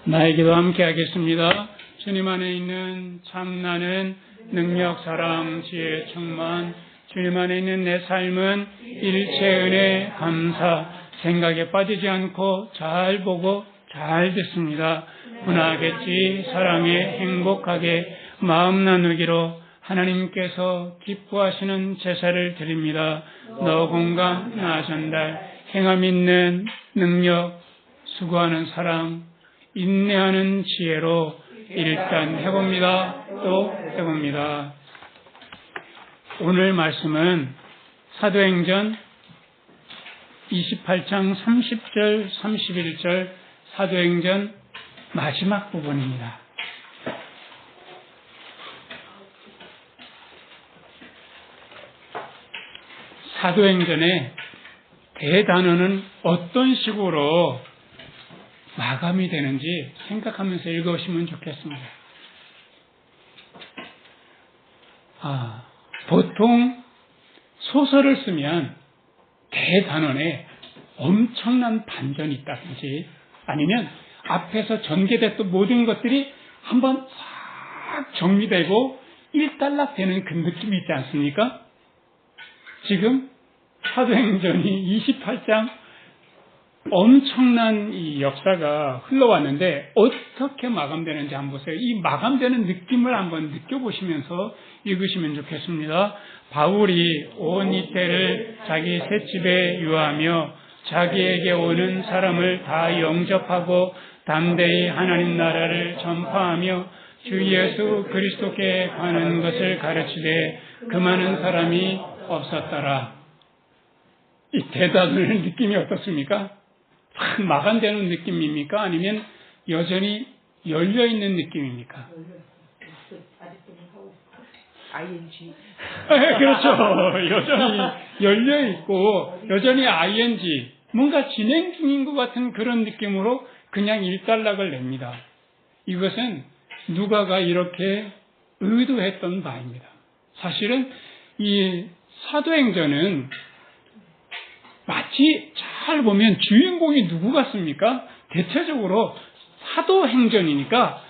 나에게도 함께 하겠습니다. 주님 안에 있는 참나는 능력, 사랑, 지혜, 충만. 주님 안에 있는 내 삶은 일체 은혜, 감사, 생각에 빠지지 않고 잘 보고 잘 듣습니다. 분하겠지, 사랑에 행복하게 마음 나누기로 하나님께서 기뻐하시는 제사를 드립니다. 너 공감, 나 전달, 행함 있는 능력, 수고하는 사랑, 인내하는 지혜로 일단 해봅니다. 또 해봅니다. 오늘 말씀은 사도행전 28장 30절, 31절 사도행전 마지막 부분입니다. 사도행전의 대단원은 어떤 식으로 마감이 되는지 생각하면서 읽으시면 좋겠습니다. 보통 소설을 쓰면 대단원에 엄청난 반전이 있다든지 아니면 앞에서 전개됐던 모든 것들이 한번 싹 정리되고 일단락되는 그 느낌이 있지 않습니까? 지금 사도행전이 28장 엄청난 이 역사가 흘러왔는데 어떻게 마감되는지 한번 보세요. 이 마감되는 느낌을 한번 느껴보시면서 읽으시면 좋겠습니다. 바울이 온 이태를 자기 셋집에 유하며 자기에게 오는 사람을 다 영접하고 담대히 하나님 나라를 전파하며 주 예수 그리스도께 관한 것을 가르치되 그 많은 사람이 없었더라. 이 대단한 느낌이 어떻습니까? 마감되는 느낌입니까? 아니면 여전히 열려있는 느낌입니까? ING. 그렇죠. 여전히 열려있고 여전히 ING 뭔가 진행 중인 것 같은 그런 느낌으로 그냥 일단락을 냅니다. 이것은 누가가 이렇게 의도했던 바입니다. 사실은 이 사도행전은 마치 잘 보면 주인공이 누구 같습니까? 대체적으로 사도행전이니까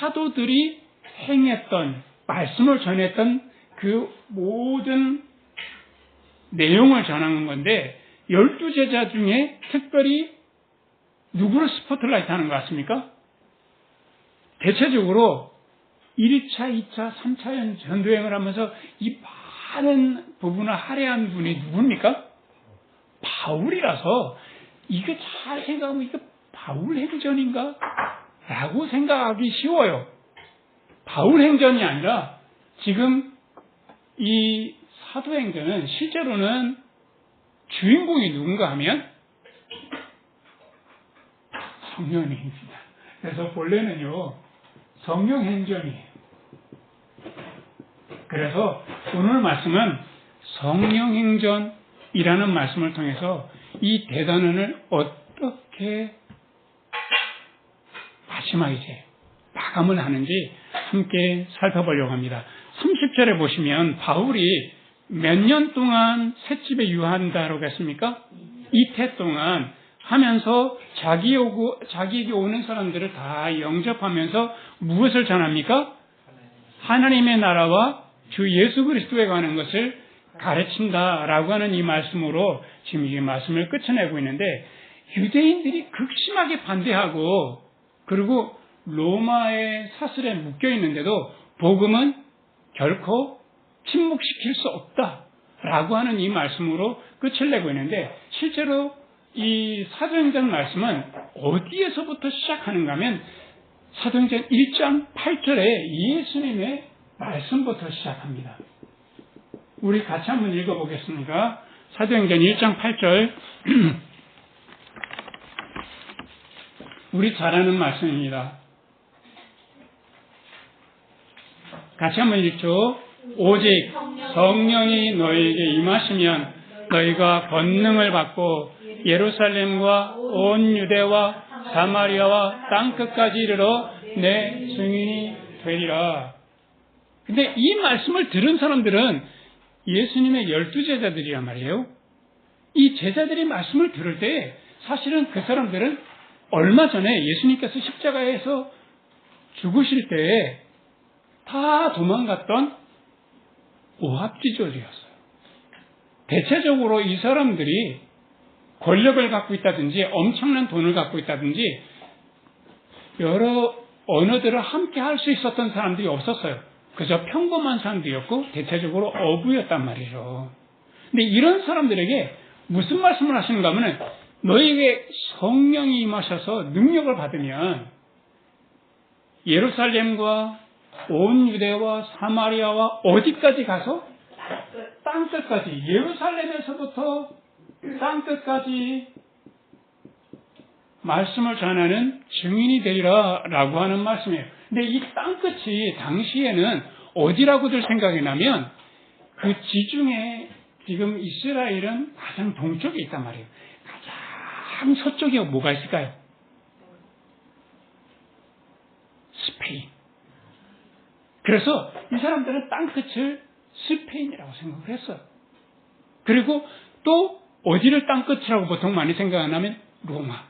사도들이 행했던, 말씀을 전했던 그 모든 내용을 전하는 건데 12제자 중에 특별히 누구를 스포트라이트 하는 것 같습니까? 대체적으로 1차, 2차, 3차 전도행을 하면서 이 많은 부분을 할애한 분이 누굽니까? 바울이라서 이거 잘 생각하면 이거 바울 행전인가? 라고 생각하기 쉬워요. 바울 행전이 아니라 지금 이 사도행전은 실제로는 주인공이 누군가 하면 성령입니다. 그래서 본래는요 성령 행전이에요. 그래서 오늘 말씀은 성령 행전이라는 말씀을 통해서 이 대단원을 어떻게 마지막에 이제 마감을 하는지 함께 살펴보려고 합니다. 30절에 보시면 바울이 몇 년 동안 셋집에 유한다라고 했습니까? 이태 동안 하면서 자기에게 오는 사람들을 다 영접하면서 무엇을 전합니까? 하나님의 나라와 주 예수 그리스도에 관한 것을 가르친다라고 하는 이 말씀으로 지금 이 말씀을 끝내고 있는데 유대인들이 극심하게 반대하고 그리고 로마의 사슬에 묶여 있는데도 복음은 결코 침묵시킬 수 없다라고 하는 이 말씀으로 끝을 내고 있는데 실제로 이 사도행전 말씀은 어디에서부터 시작하는가 하면 사도행전 1장 8절에 예수님의 말씀부터 시작합니다. 우리 같이 한번 읽어보겠습니다. 사도행전 1장 8절 우리 잘 아는 말씀입니다. 같이 한번 읽죠. 오직 성령이 너희에게 임하시면 너희가 권능을 받고 예루살렘과 온 유대와 사마리아와 땅끝까지 이르러 내 증인이 되리라. 근데 이 말씀을 들은 사람들은 예수님의 12제자들이란 말이에요. 이 제자들이 말씀을 들을 때 사실은 그 사람들은 얼마 전에 예수님께서 십자가에서 죽으실 때에 다 도망갔던 오합지졸이었어요. 대체적으로 이 사람들이 권력을 갖고 있다든지 엄청난 돈을 갖고 있다든지 여러 언어들을 함께 할 수 있었던 사람들이 없었어요. 그저 평범한 사람들이었고 대체적으로 어부였단 말이죠. 근데 이런 사람들에게 무슨 말씀을 하시는가 하면 너희에게 성령이 임하셔서 능력을 받으면 예루살렘과 온 유대와 사마리아와 어디까지 가서 땅끝까지 예루살렘에서부터 땅끝까지 말씀을 전하는 증인이 되리라 라고 하는 말씀이에요. 근데 이 땅끝이 당시에는 어디라고들 생각이 나면 그 지중해 지금 이스라엘은 가장 동쪽에 있단 말이에요. 가장 서쪽에 뭐가 있을까요? 스페인. 그래서 이 사람들은 땅끝을 스페인이라고 생각을 했어요. 그리고 또 어디를 땅끝이라고 보통 많이 생각하냐면 로마.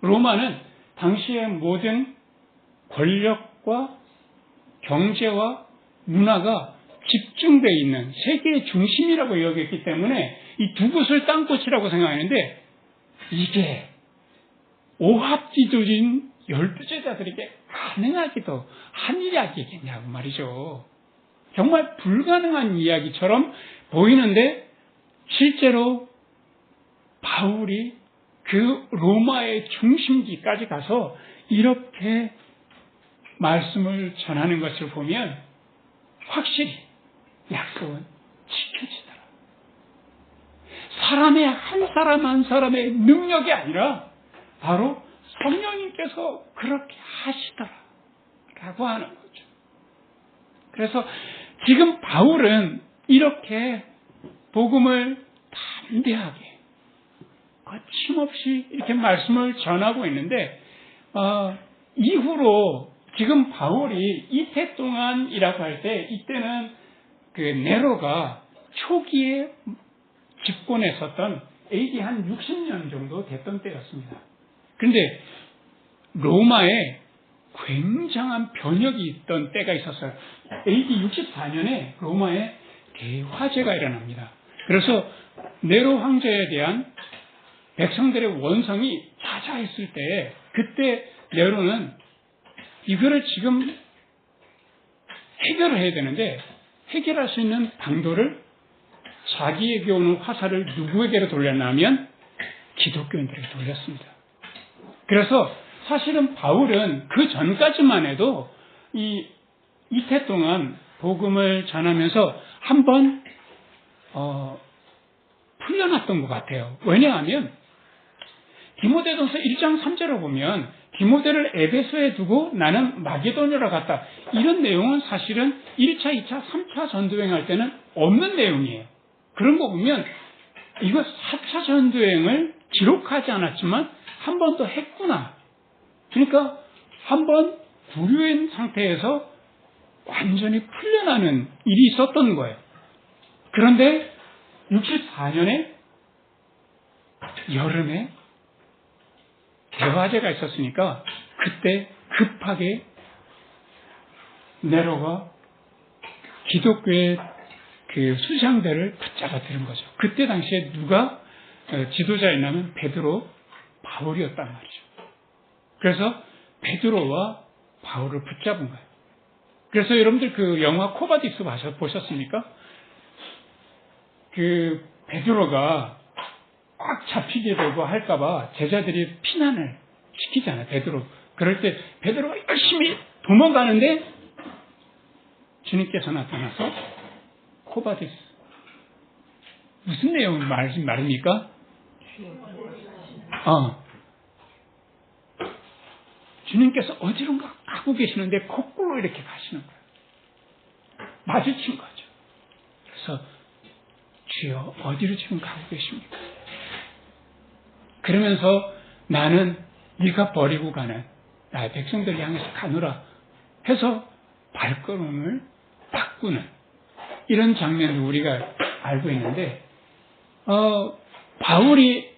로마는 당시의 모든 권력과 경제와 문화가 집중되어 있는 세계의 중심이라고 여겼기 때문에 이 두 곳을 땅끝이라고 생각하는데 이게 오합지졸인 12제자들에게 가능하기도 한 이야기겠냐고 말이죠. 정말 불가능한 이야기처럼 보이는데 실제로 바울이 그 로마의 중심지까지 가서 이렇게 말씀을 전하는 것을 보면 확실히 약속은 지켜지더라. 사람의 한 사람 한 사람의 능력이 아니라 바로 성령님께서 그렇게 하시더라 라고 하는 거죠. 그래서 지금 바울은 이렇게 복음을 담대하게 거침없이 이렇게 말씀을 전하고 있는데 이후로 지금 바울이 이태 동안이라고 할 때 이때는 그 네로가 초기에 집권했었던 AD 한 60년 정도 됐던 때였습니다. 그런데 로마에 굉장한 변혁이 있던 때가 있었어요. AD 64년에 로마에 대화재가 일어납니다. 그래서 네로 황제에 대한 백성들의 원성이 자자했을 때 그때 네로는 이거를 지금 해결을 해야 되는데 해결할 수 있는 방도를 자기에게 오는 화살을 누구에게로 돌렸냐면 기독교인들에게 돌렸습니다. 그래서 사실은 바울은 그 전까지만 해도 이태 동안 복음을 전하면서 한번 풀려났던 것 같아요. 왜냐하면 디모데전서 1장 3절을 보면 디모데를 에베소에 두고 나는 마게도냐로 갔다. 이런 내용은 사실은 1차, 2차, 3차 전도여행할 때는 없는 내용이에요. 그런 거 보면 이거 4차 전도여행을 기록하지 않았지만 한 번 더 했구나. 그러니까 한 번 구류인 상태에서 완전히 풀려나는 일이 있었던 거예요. 그런데 64년에 여름에 대화제가 있었으니까 그때 급하게 네로가 기독교의 그 수장들을 붙잡아 들은 거죠. 그때 당시에 누가 지도자였냐면 베드로, 바울이었단 말이죠. 그래서 베드로와 바울을 붙잡은 거예요. 그래서 여러분들 그 영화 코바디스 보셨습니까? 그 베드로가 꽉 잡히게 되고 할까봐 제자들이 피난을 시키잖아요. 베드로. 그럴 때 베드로가 열심히 도망가는데 주님께서 나타나서 코바디스. 무슨 내용 말입니까? 주님께서 어디론가 가고 계시는데 거꾸로 이렇게 가시는 거예요. 마주친 거죠. 그래서 주여 어디로 지금 가고 계십니까? 그러면서 나는 네가 버리고 가는 나의 백성들을 향해서 가노라 해서 발걸음을 바꾸는 이런 장면을 우리가 알고 있는데 바울이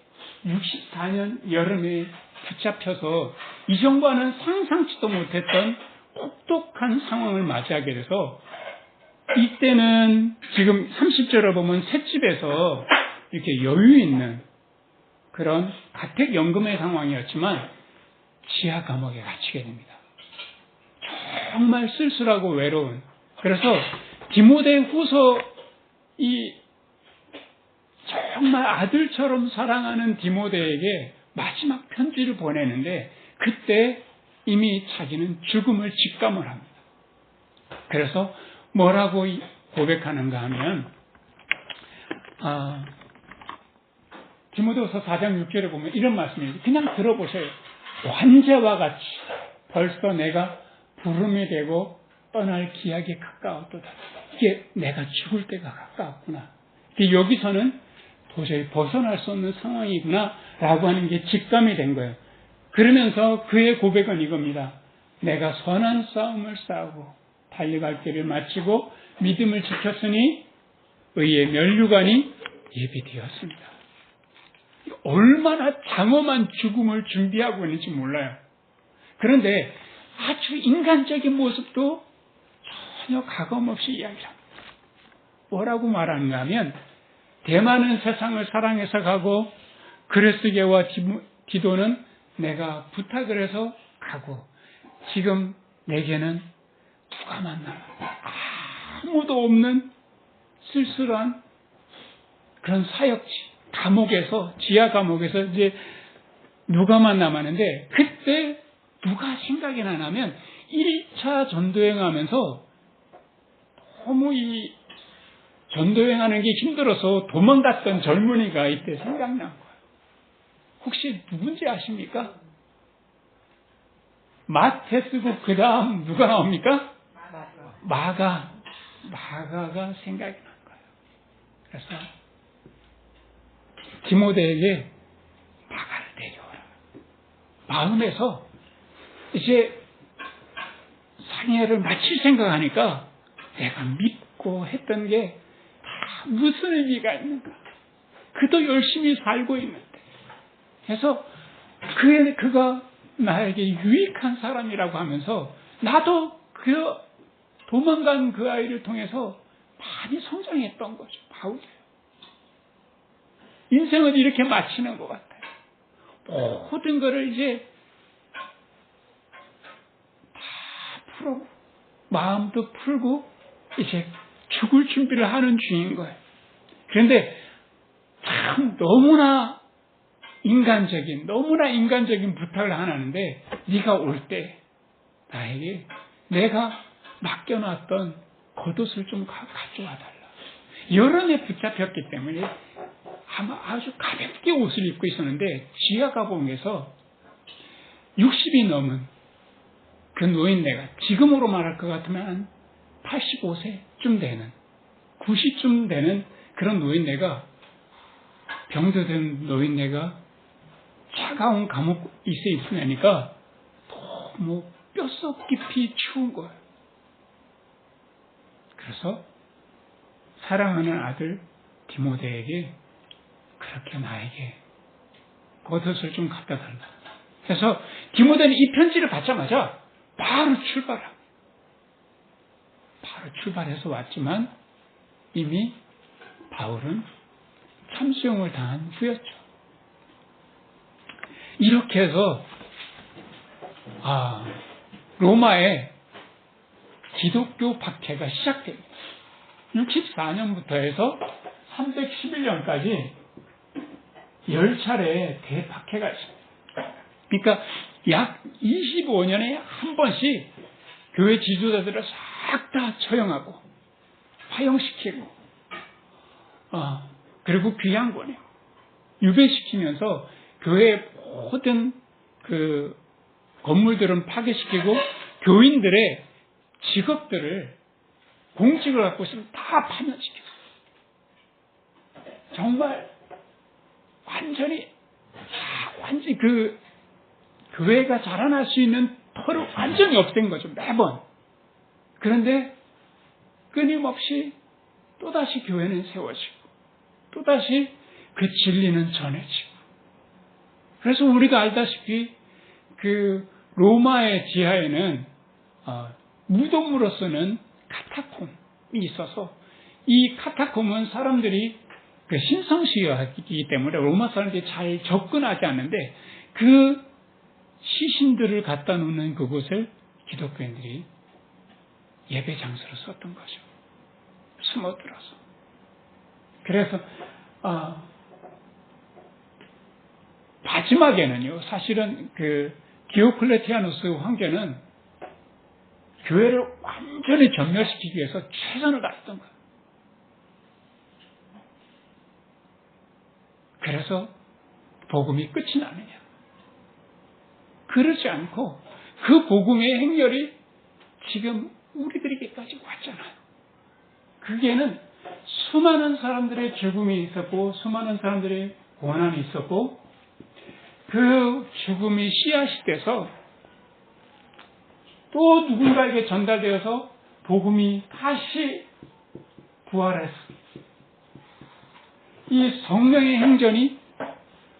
64년 여름에 붙잡혀서 이전과는 상상치도 못했던 혹독한 상황을 맞이하게 돼서 이때는 지금 30절을 보면 셋집에서 이렇게 여유 있는 그런 가택연금의 상황이었지만 지하 감옥에 갇히게 됩니다. 정말 쓸쓸하고 외로운. 그래서 디모데 후서 이 정말 아들처럼 사랑하는 디모데에게 마지막 편지를 보내는데 그때 이미 자기는 죽음을 직감을 합니다. 그래서 뭐라고 고백하는가 하면 디모데후서 4장 6절에 보면 이런 말씀입니다. 그냥 들어보세요. 환자와 같이 벌써 내가 부름이 되고 떠날 기약이 가까웠도다. 이게 내가 죽을 때가 가까웠구나. 여기서는 도저히 벗어날 수 없는 상황이구나 라고 하는 게 직감이 된 거예요. 그러면서 그의 고백은 이겁니다. 내가 선한 싸움을 싸우고 달려갈 길을 마치고 믿음을 지켰으니 의의 면류관이 예비되었습니다. 얼마나 장엄한 죽음을 준비하고 있는지 몰라요. 그런데 아주 인간적인 모습도 전혀 가감없이 이야기합니다. 뭐라고 말하는가 하면 대만은 세상을 사랑해서 가고 그레스게와 디도는 내가 부탁을 해서 가고 지금 내게는 누가 만나 아무도 없는 쓸쓸한 그런 사역지 감옥에서 지하 감옥에서 이제 누가만 남았는데 그때 누가 생각이 나냐면 1차 전도행하면서 너무 이 전도행하는 게 힘들어서 도망갔던 젊은이가 이때 생각난 거예요. 혹시 누군지 아십니까? 마테스고 그 다음 누가 나옵니까? 마가가 생각이 난 거예요. 그래서 디모데에게 마가를 데려오라. 마음에서 이제 상해를 마칠 생각하니까 내가 믿고 했던 게 다 무슨 의미가 있는가. 그도 열심히 살고 있는데. 그래서 그가 나에게 유익한 사람이라고 하면서 나도 그 도망간 그 아이를 통해서 많이 성장했던 거죠. 바울이에요. 인생은 이렇게 마치는 것 같아요. 모든 것을 이제 다 풀고 마음도 풀고 이제 죽을 준비를 하는 중인 거예요. 그런데 참 너무나 인간적인 부탁을 하는데 네가 올 때 나에게 내가 맡겨놨던 겉옷을 좀 가져와 달라. 여름에 붙잡혔기 때문에 아마 아주 가볍게 옷을 입고 있었는데 지하 감옥에서 60이 넘은 그 노인네가 지금으로 말할 것 같으면 한 85세쯤 되는 90쯤 되는 그런 노인네가 병들던 노인네가 차가운 감옥 있에 있으니까 너무 뼛속 깊이 추운 거예요. 그래서 사랑하는 아들 디모데에게 그렇게 나에게 겉옷을 좀 갖다 달라. 그래서 디모데는 이 편지를 받자마자 바로 출발해서 왔지만 이미 바울은 참수형을 당한 후였죠. 이렇게 해서 로마의 기독교 박해가 시작됩니다. 64년부터 해서 311년까지 10차례의 대박해가 있습니다. 그러니까 약 25년에 한 번씩 교회 지도자들을 싹 다 처형하고 파형시키고 그리고 귀양 보내고 유배시키면서 교회의 모든 그 건물들은 파괴시키고 교인들의 직업들을 공직을 갖고 있으면 다 파면시켰어요. 정말 완전히 그 교회가 자라날 수 있는 터를 완전히 없앤 거죠. 매번. 그런데 끊임없이 또다시 교회는 세워지고 또다시 그 진리는 전해지고 그래서 우리가 알다시피 그 로마의 지하에는 무덤으로 쓰는 카타콤이 있어서 이 카타콤은 사람들이 그 신성시하기 때문에 로마 사람들이 잘 접근하지 않는데 그 시신들을 갖다 놓는 그곳을 기독교인들이 예배 장소로 썼던 거죠. 숨어들어서. 그래서 마지막에는요, 사실은 그 디오클레티아누스 황제는 교회를 완전히 전멸시키기 위해서 최선을 다했던 거예요. 그래서 복음이 끝이 나느냐? 그러지 않고 그 복음의 행렬이 지금 우리들에게까지 왔잖아요. 그게는 수많은 사람들의 죽음이 있었고 수많은 사람들의 고난이 있었고 그 죽음이 씨앗이 돼서 또 누군가에게 전달되어서 복음이 다시 부활해서 이 성령의 행전이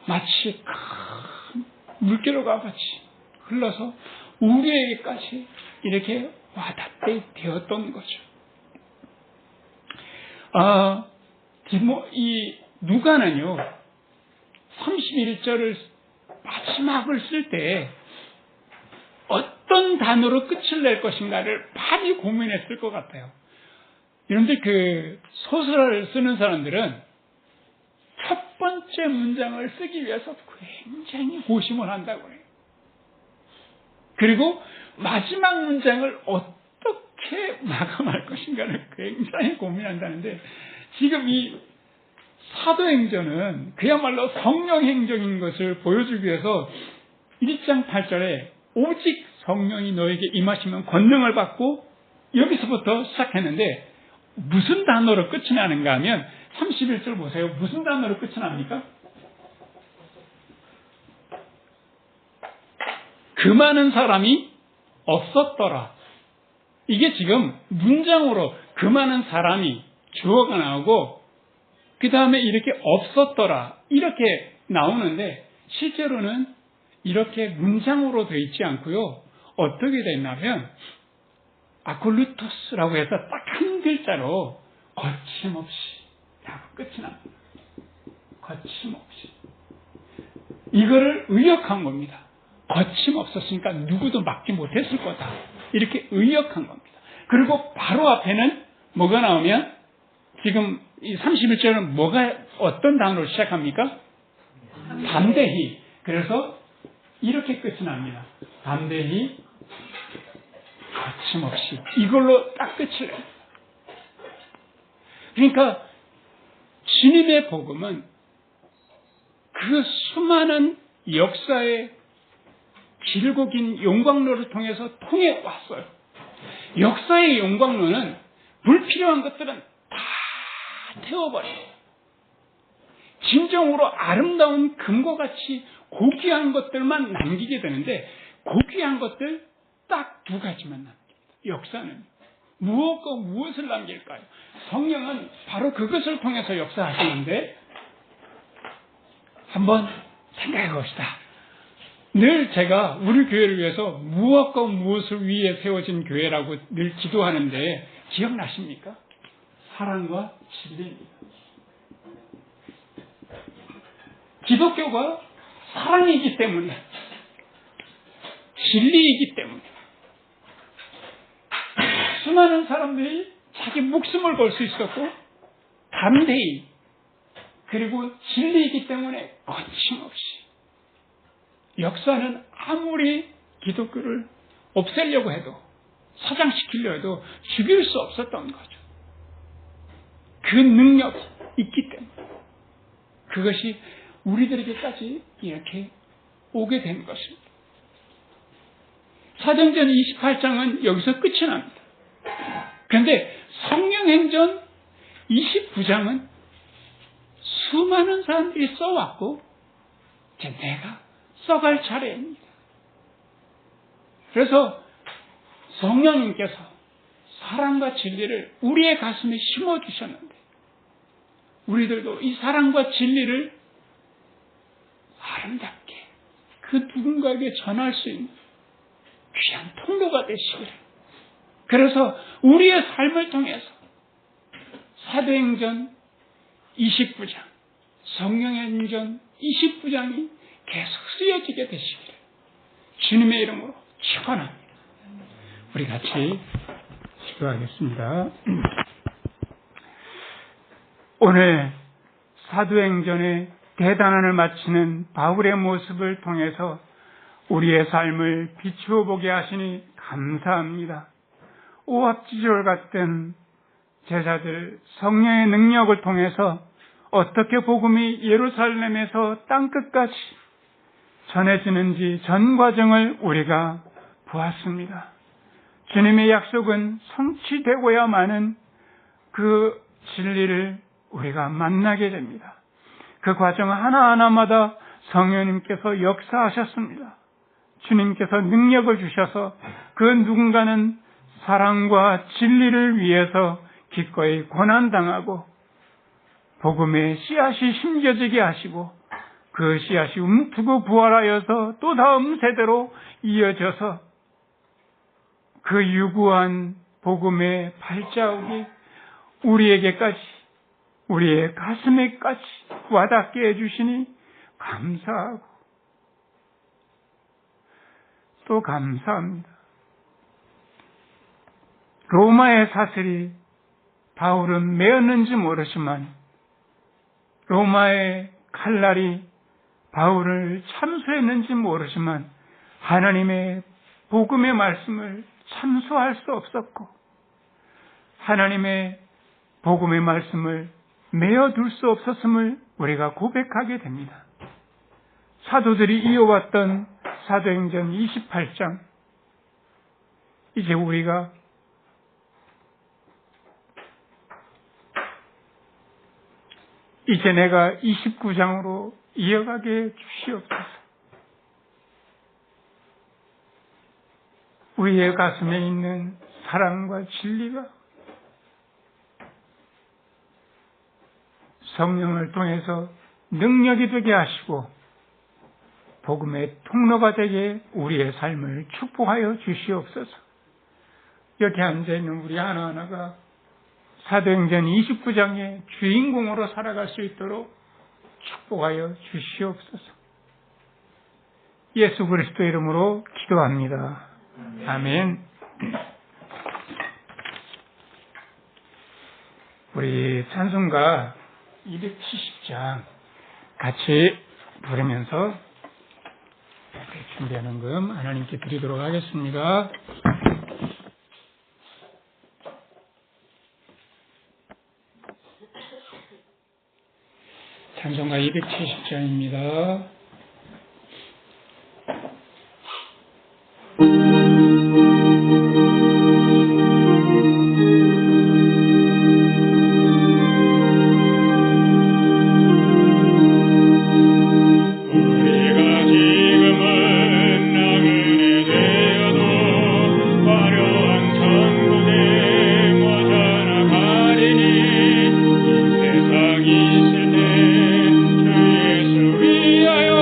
마치 큰 물결과 같이 흘러서 우리에게까지 이렇게 와닿게 되었던 거죠. 이 누가는요, 31절을 마지막을 쓸 때 어떤 단어로 끝을 낼 것인가를 많이 고민했을 것 같아요. 여러분들 그 소설을 쓰는 사람들은 첫 번째 문장을 쓰기 위해서 굉장히 고심을 한다고 해요. 그리고 마지막 문장을 어떻게 마감할 것인가를 굉장히 고민한다는데 지금 이 사도행전은 그야말로 성령행전인 것을 보여주기 위해서 1장 8절에 오직 성령이 너에게 임하시면 권능을 받고 여기서부터 시작했는데 무슨 단어로 끝이 나는가 하면 31절 보세요. 무슨 단어로 끝이 납니까? 그 많은 사람이 없었더라. 이게 지금 문장으로 그 많은 사람이 주어가 나오고 그 다음에 이렇게 없었더라 이렇게 나오는데 실제로는 이렇게 문장으로 되어 있지 않고요. 어떻게 됐냐면 아콜루토스라고 해서 딱 한 글자로 거침없이 하고 끝이 납니다. 거침없이. 이거를 의역한 겁니다. 거침없었으니까 누구도 막지 못했을 거다. 이렇게 의역한 겁니다. 그리고 바로 앞에는 뭐가 나오면 지금 이 31절은 어떤 단어로 시작합니까? 담대히. 그래서 이렇게 끝이 납니다. 담대히 거침없이. 이걸로 딱 끝을 내요. 그러니까 주님의 복음은 그 수많은 역사의 길고 긴 용광로를 통해서 통해 왔어요. 역사의 용광로는 불필요한 것들은 다 태워버려요. 진정으로 아름다운 금과 같이 고귀한 것들만 남기게 되는데 고귀한 것들 딱 두 가지만 남깁니다. 역사는 무엇과 무엇을 남길까요? 성령은 바로 그것을 통해서 역사하시는데 한번 생각해 봅시다. 늘 제가 우리 교회를 위해서 무엇과 무엇을 위해 세워진 교회라고 늘 기도하는데 기억나십니까? 사랑과 진리입니다. 기독교가 사랑이기 때문에 진리이기 때문에 수많은 사람들이 자기 목숨을 걸 수 있었고 담대히 그리고 진리이기 때문에 거침없이 역사는 아무리 기독교를 없애려고 해도 사장시키려 해도 죽일 수 없었던 거죠. 그 능력이 있기 때문에 그것이 우리들에게까지 이렇게 오게 된 것입니다. 사도행전 28장은 여기서 끝이 납니다. 그런데 성령행전 29장은 수많은 사람들이 써왔고 이제 내가 써갈 차례입니다. 그래서 성령님께서 사랑과 진리를 우리의 가슴에 심어주셨는데 우리들도 이 사랑과 진리를 아름답게 그 누군가에게 전할 수 있는 귀한 통로가 되시기를. 그래서 우리의 삶을 통해서 사도행전 29장, 성령의 행전 29장이 계속 쓰여지게 되시기를 주님의 이름으로 축원합니다. 우리 같이 기도하겠습니다. 오늘 사도행전의 대단한을 마치는 바울의 모습을 통해서 우리의 삶을 비추어 보게 하시니 감사합니다. 오합지졸 같은 제자들 성령의 능력을 통해서 어떻게 복음이 예루살렘에서 땅끝까지 전해지는지 전 과정을 우리가 보았습니다. 주님의 약속은 성취되고야만은 그 진리를 우리가 만나게 됩니다. 그 과정 하나하나마다 성령님께서 역사하셨습니다. 주님께서 능력을 주셔서 그 누군가는 사랑과 진리를 위해서 기꺼이 고난당하고 복음의 씨앗이 심겨지게 하시고 그 씨앗이 움트고 부활하여서 또 다음 세대로 이어져서 그 유구한 복음의 발자국이 우리에게까지 우리의 가슴에까지 와닿게 해주시니 감사하고 또 감사합니다. 로마의 사슬이 바울은 매었는지 모르지만 로마의 칼날이 바울을 참수했는지 모르지만 하나님의 복음의 말씀을 참수할 수 없었고 하나님의 복음의 말씀을 메어둘 수 없었음을 우리가 고백하게 됩니다. 사도들이 이어왔던 사도행전 28장, 이제 우리가 이제 내가 29장으로 이어가게 주시옵소서. 우리의 가슴에 있는 사랑과 진리가 성령을 통해서 능력이 되게 하시고 복음의 통로가 되게 우리의 삶을 축복하여 주시옵소서. 여기 앉아있는 우리 하나하나가 사도행전 29장의 주인공으로 살아갈 수 있도록 축복하여 주시옵소서. 예수 그리스도 이름으로 기도합니다. 아멘. 우리 찬송가 270장 같이 부르면서 준비하는 금 하나님께 드리도록 하겠습니다. 찬송가 270장입니다. 세상이 있을 때 주 예수 위하여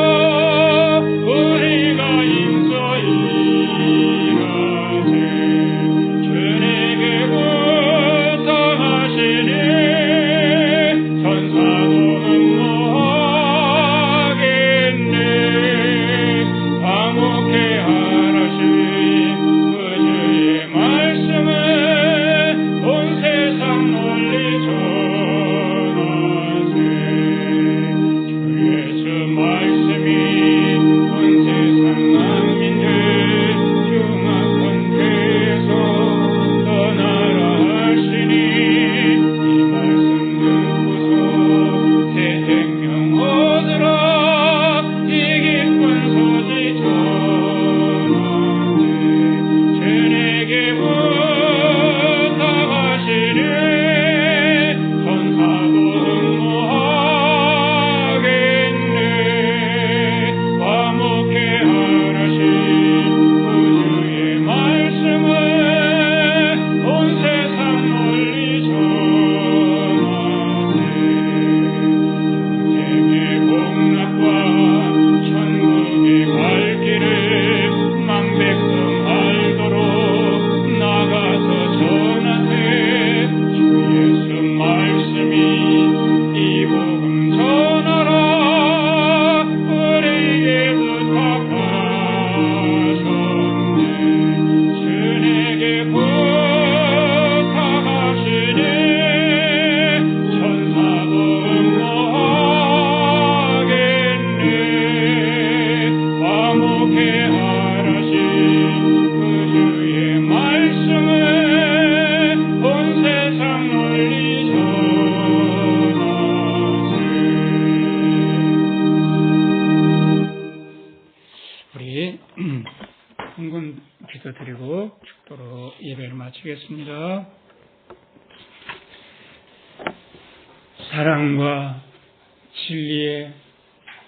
드리고 축도로 예배를 마치겠습니다. 사랑과 진리의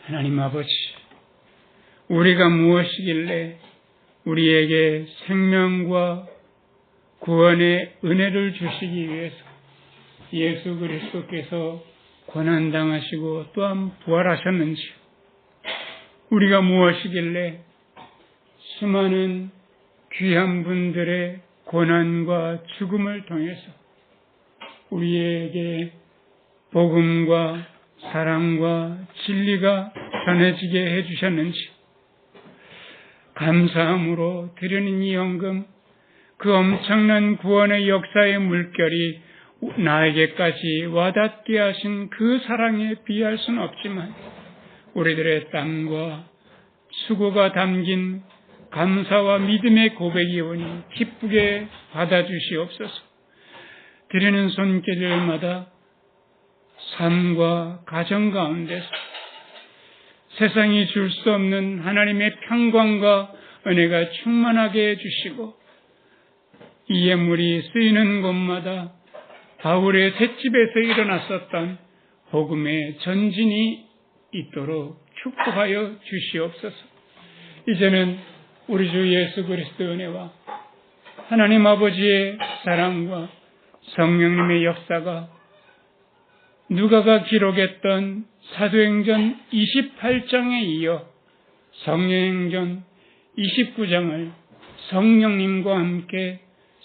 하나님 아버지, 우리가 무엇이길래 우리에게 생명과 구원의 은혜를 주시기 위해서 예수 그리스도께서 고난당하시고 또한 부활하셨는지, 우리가 무엇이길래 수많은 귀한 분들의 고난과 죽음을 통해서 우리에게 복음과 사랑과 진리가 전해지게 해주셨는지, 감사함으로 드리는 이 헌금, 그 엄청난 구원의 역사의 물결이 나에게까지 와닿게 하신 그 사랑에 비할 수는 없지만, 우리들의 땀과 수고가 담긴 감사와 믿음의 고백이 오니 기쁘게 받아주시옵소서. 드리는 손길들마다 삶과 가정 가운데서 세상이 줄 수 없는 하나님의 평강과 은혜가 충만하게 해주시고, 이 예물이 쓰이는 곳마다 바울의 셋집에서 일어났었던 복음의 전진이 있도록 축복하여 주시옵소서. 이제는 우리 주 예수 그리스도의 은혜와 하나님 아버지의 사랑과 성령님의 역사가 누가가 기록했던 사도행전 28장에 이어 성령행전 29장을 성령님과 함께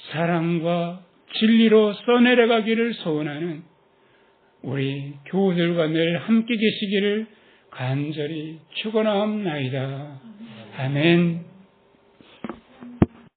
사랑과 진리로 써내려가기를 소원하는 우리 교우들과 늘 함께 계시기를 간절히 축원하옵나이다. 아멘.